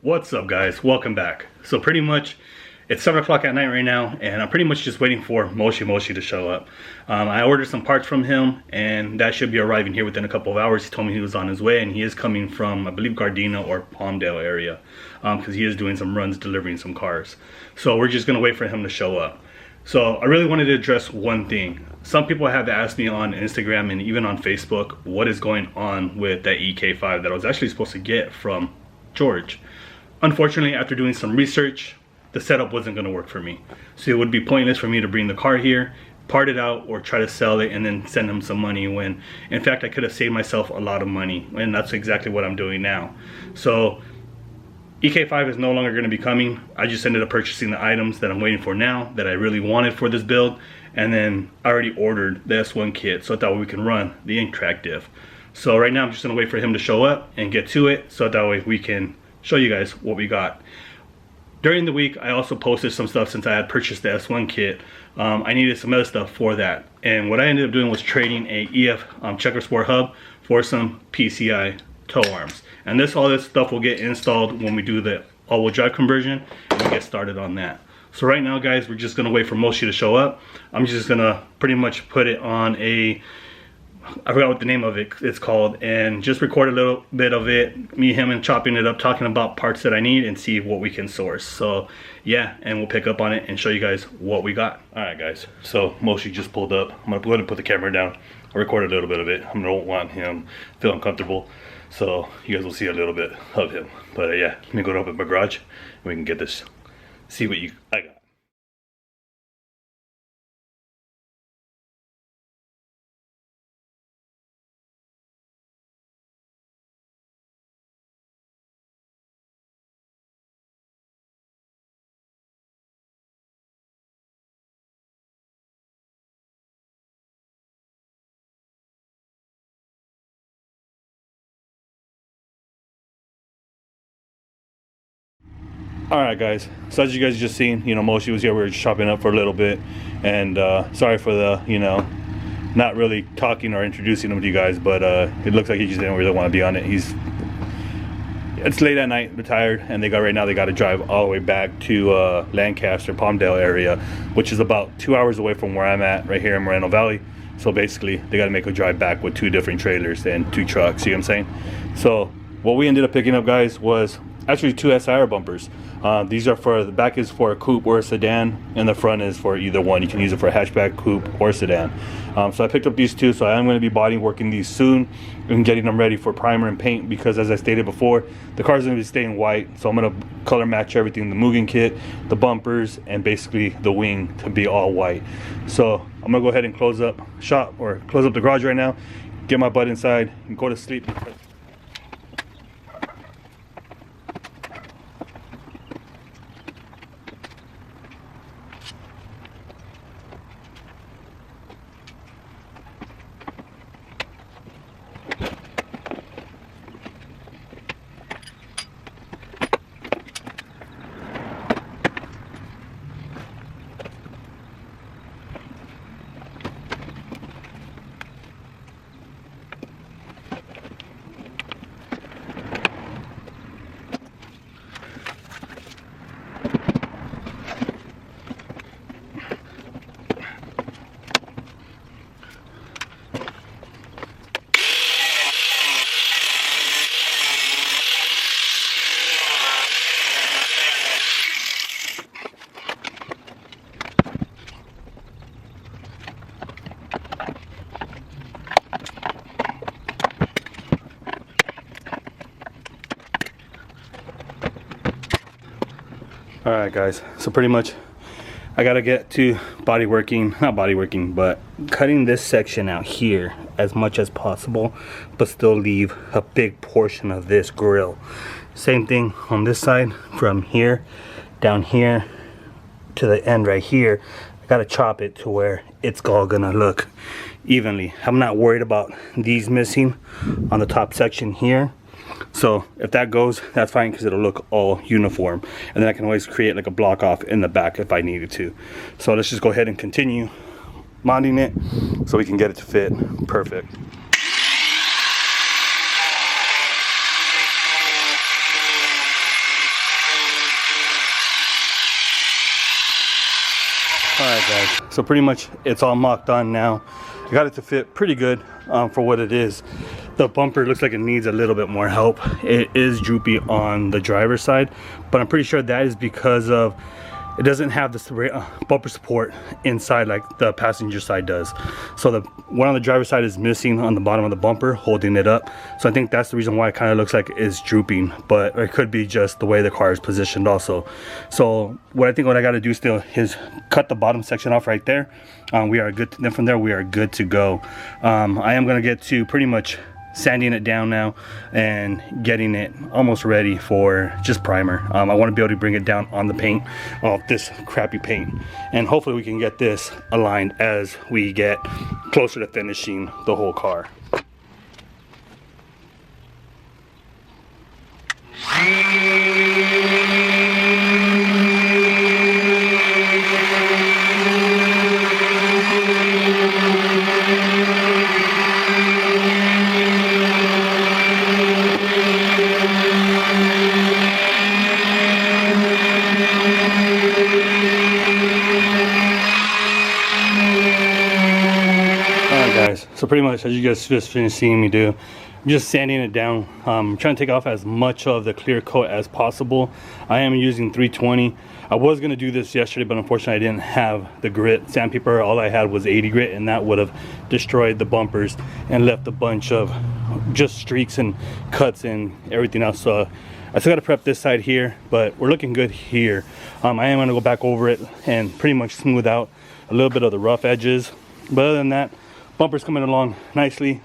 What's up, guys? Welcome back. So pretty much it's 7 o'clock at night right now, and I'm pretty much just waiting for Moshi to show up. I ordered some parts from him, and that should be arriving here within a couple of hours. He told me he was on his way, and he is coming from, I believe, Gardena or Palmdale area, because he is doing some runs delivering some cars. So we're just gonna wait for him to show up. So I really wanted to address one thing. Some people have asked me on Instagram and even on Facebook what is going on with that EK5 that I was actually supposed to get from George. Unfortunately, after doing some research, the setup wasn't going to work for me. So it would be pointless for me to bring the car here, part it out, or try to sell it and then send him some money, when in fact I could have saved myself a lot of money, and that's exactly what I'm doing now. So EK5 is no longer going to be coming. I just ended up purchasing the items that I'm waiting for now that I really wanted for this build, and then I already ordered the S1 kit so that way we can run the ink track diff. So right now I'm just going to wait for him to show up and get to it so that way we can show you guys what we got. During the week I also posted some stuff since I had purchased the S1 kit. I needed some other stuff for that, and what I ended up doing was trading a EF checker sport hub for some PCI tow arms, and all this stuff will get installed when we do the all-wheel drive conversion and we get started on that. So right now, guys, we're just gonna wait for Moshi to show up. I'm just gonna pretty much put it on a, I forgot what the name of it's called, and just record a little bit of it, me, him, and chopping it up, talking about parts that I need and see what we can source. So yeah, and we'll pick up on it and show you guys what we got. All right, guys, so Moshi just pulled up. I'm gonna go ahead and put the camera down. I'll record a little bit of it. I don't want him feeling comfortable, so you guys will see a little bit of him. But yeah, let me go up in my garage and we can get this, see what I got. Alright, guys, so as you guys just seen, Moshi was here. We were just chopping up for a little bit, and sorry for the not really talking or introducing him to you guys, but it looks like he just didn't really want to be on it. It's late at night, they're tired, and they got to drive all the way back to Lancaster, Palmdale area, which is about 2 hours away from where I'm at right here in Moreno Valley. So basically they got to make a drive back with 2 different trailers and 2 trucks, see what I'm saying? So what we ended up picking up, guys, was actually 2 SIR bumpers. These are for, the back is for a coupe or a sedan, and the front is for either one. You can use it for a hatchback, coupe, or sedan. So I picked up these 2, so I am going to be body working these soon and getting them ready for primer and paint, because as I stated before, the car is going to be staying white, so I'm going to color match everything, the Mugen kit, the bumpers, and basically the wing to be all white. So I'm going to go ahead and close up shop, or close up the garage right now, get my butt inside, and go to sleep. Alright, guys, so pretty much I gotta get to not body working, but cutting this section out here as much as possible, but still leave a big portion of this grill. Same thing on this side, from here down here to the end right here. I gotta chop it to where it's all gonna look evenly. I'm not worried about these missing on the top section here. So if that goes, that's fine, because it'll look all uniform, and then I can always create like a block off in the back if I needed to. So let's just go ahead and continue modding it so we can get it to fit perfect. Alright guys, so pretty much it's all mocked on now. I got it to fit pretty good for what it is. The bumper looks like it needs a little bit more help. It is droopy on the driver's side, but I'm pretty sure that is because of it doesn't have the bumper support inside like the passenger side does. So the one on the driver's side is missing on the bottom of the bumper, holding it up. So I think that's the reason why it kind of looks like it's drooping, but it could be just the way the car is positioned also. So what I got to do still is cut the bottom section off right there. We are good. Then from there we are good to go. I am going to get to pretty much sanding it down now and getting it almost ready for just primer. I want to be able to bring it down on the paint, this crappy paint, and hopefully we can get this aligned as we get closer to finishing the whole car. So pretty much as you guys just finished seeing me do, I'm just sanding it down. I'm trying to take off as much of the clear coat as possible. I am using 320. I was going to do this yesterday, but unfortunately I didn't have the grit sandpaper. All I had was 80 grit, and that would have destroyed the bumpers and left a bunch of just streaks and cuts and everything else. So I still got to prep this side here, but we're looking good here. I am going to go back over it and pretty much smooth out a little bit of the rough edges. But other than that, bumper's coming along nicely.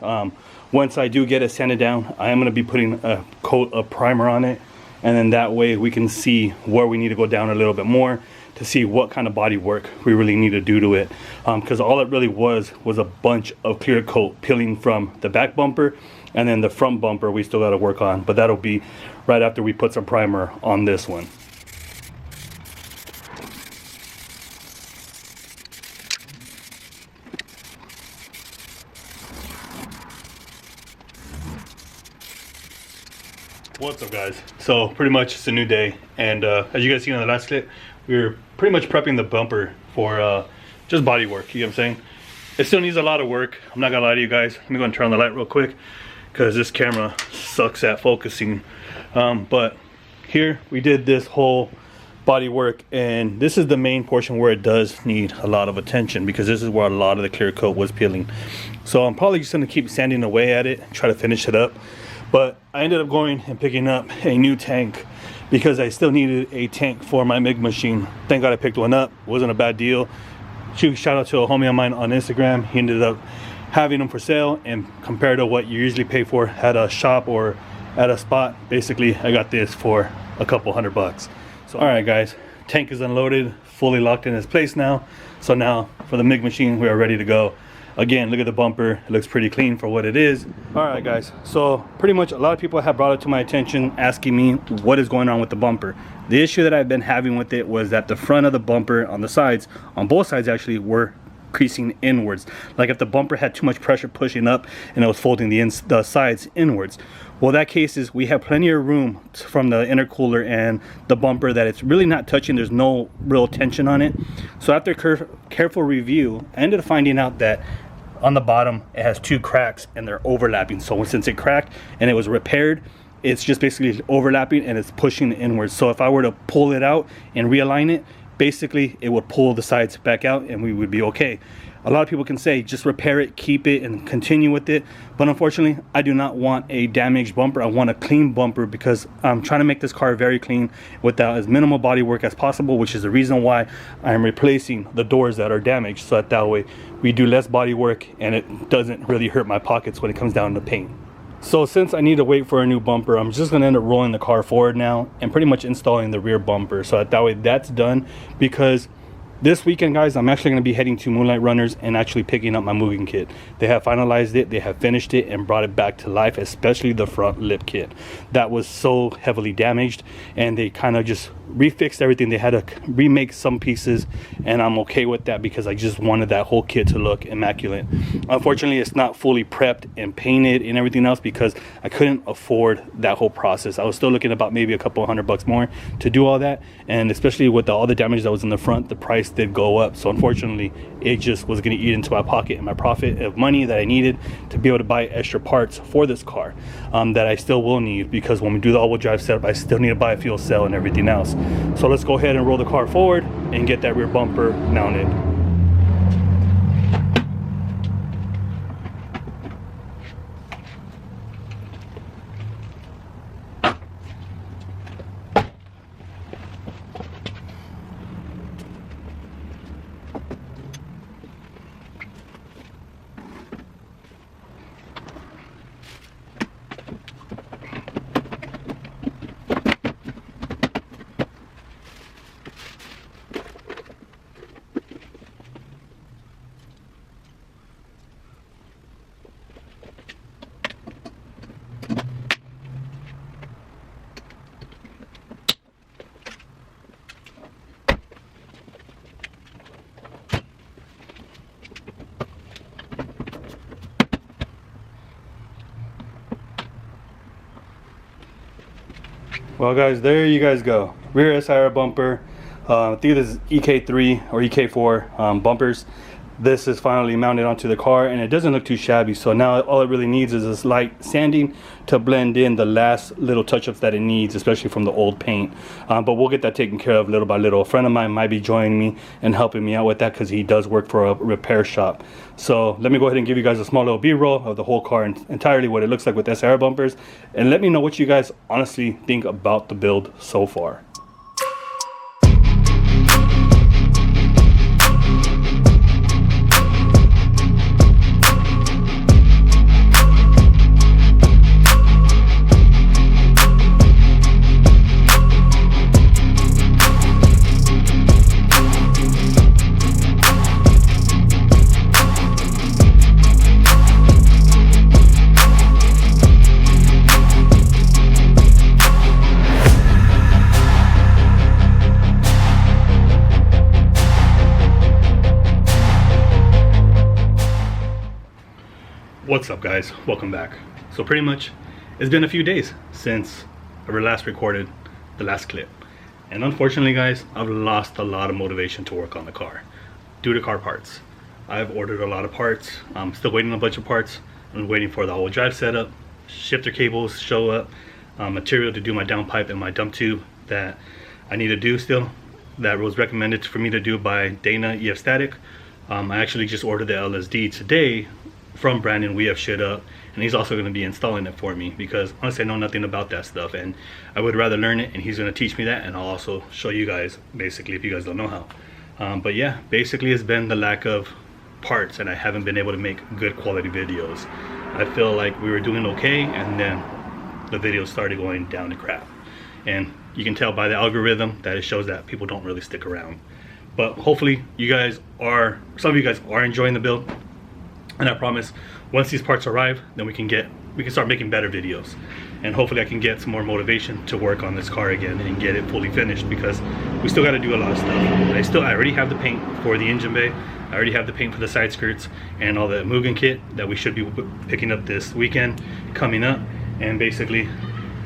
Once I do get it sanded down, I am going to be putting a coat of primer on it, and then that way we can see where we need to go down a little bit more to see what kind of body work we really need to do to it, because all it really was a bunch of clear coat peeling from the back bumper, and then the front bumper we still got to work on, but that'll be right after we put some primer on this one. What's up guys? So pretty much it's a new day, and as you guys seen in the last clip, we were pretty much prepping the bumper for just body work. You know what I'm saying? It still needs a lot of work. I'm not gonna lie to you guys. Let me go and turn on the light real quick because this camera sucks at focusing. But here we did this whole body work, and this is the main portion where it does need a lot of attention because this is where a lot of the clear coat was peeling. So I'm probably just gonna keep sanding away at it and try to finish it up. But I ended up going and picking up a new tank because I still needed a tank for my MIG machine. Thank God I picked one up. It wasn't a bad deal. Shout out to a homie of mine on Instagram. He ended up having them for sale, and compared to what you usually pay for at a shop or at a spot, basically I got this for a couple $100. So alright guys, tank is unloaded, fully locked in its place now. So now for the MIG machine we are ready to go. Again, look at the bumper. It looks pretty clean for what it is. Alright guys, so pretty much a lot of people have brought it to my attention asking me what is going on with the bumper. The issue that I've been having with it was that the front of the bumper on the sides, on both sides actually, were creasing inwards. Like if the bumper had too much pressure pushing up and it was folding the sides inwards. Well, that case is we have plenty of room from the intercooler and the bumper that it's really not touching. There's no real tension on it. So after careful review, I ended up finding out that on the bottom it has two cracks and they're overlapping. So since it cracked and it was repaired, it's just basically overlapping and it's pushing inwards. So if I were to pull it out and realign it, basically it would pull the sides back out and we would be okay. A lot of people can say just repair it, keep it, and continue with it, but unfortunately I do not want a damaged bumper. I want a clean bumper because I'm trying to make this car very clean without as minimal body work as possible, which is the reason why I'm replacing the doors that are damaged, so that way we do less body work and it doesn't really hurt my pockets when it comes down to paint. So since I need to wait for a new bumper, I'm just gonna end up rolling the car forward now and pretty much installing the rear bumper, so that way that's done. Because this weekend, guys, I'm actually going to be heading to Moonlight Runners and actually picking up my moving kit. They have finalized it, they have finished it and brought it back to life, especially the front lip kit. That was so heavily damaged and they kind of just refixed everything. They had to remake some pieces and I'm okay with that because I just wanted that whole kit to look immaculate. Unfortunately, it's not fully prepped and painted and everything else because I couldn't afford that whole process. I was still looking about maybe a couple $100 more to do all that, and especially with all the damage that was in the front, the price did go up. So unfortunately, it just was going to eat into my pocket and my profit of money that I needed to be able to buy extra parts for this car, that I still will need, because when we do the all-wheel drive setup, I still need to buy a fuel cell and everything else. So let's go ahead and roll the car forward and get that rear bumper mounted. Well guys, there you guys go. Rear SIR bumper. I think this is EK3 or EK4 bumpers. This is finally mounted onto the car, and it doesn't look too shabby. So now all it really needs is this light sanding to blend in the last little touch-ups that it needs, especially from the old paint. But we'll get that taken care of little by little. A friend of mine might be joining me and helping me out with that, because he does work for a repair shop. So let me go ahead and give you guys a small little b-roll of the whole car and entirely what it looks like with SIR bumpers, and let me know what you guys honestly think about the build so far. What's up guys, welcome back. So pretty much it's been a few days since I last recorded the last clip, and unfortunately guys, I've lost a lot of motivation to work on the car due to car parts. I've ordered a lot of parts. I'm still waiting on a bunch of parts. I'm waiting for the all-wheel drive setup, shifter cables show up, material to do my downpipe and my dump tube that I need to do still, that was recommended for me to do by Dana EF Static. I actually just ordered the LSD today from Brandon. We have shit up, and he's also going to be installing it for me, because honestly I know nothing about that stuff, and I would rather learn it, and he's going to teach me that, and I'll also show you guys basically if you guys don't know how. But yeah, basically it's been the lack of parts, and I haven't been able to make good quality videos. I feel like we were doing okay, and then the videos started going down to crap, and you can tell by the algorithm that it shows that people don't really stick around. But hopefully you guys are, some of you guys are enjoying the build. And I promise, once these parts arrive, then we can start making better videos, and hopefully I can get some more motivation to work on this car again and get it fully finished, because we still got to do a lot of stuff. I already have the paint for the engine bay. I already have the paint for the side skirts and all the Mugen kit that we should be picking up this weekend coming up, and basically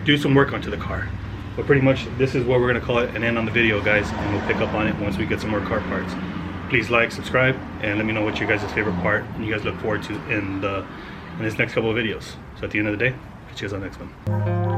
do some work onto the car. But pretty much this is what we're going to call it an end on the video guys, and we'll pick up on it once we get some more car parts. Please like, subscribe, and let me know what your guys' favorite part and you guys look forward to in this next couple of videos. So at the end of the day, catch you guys on the next one.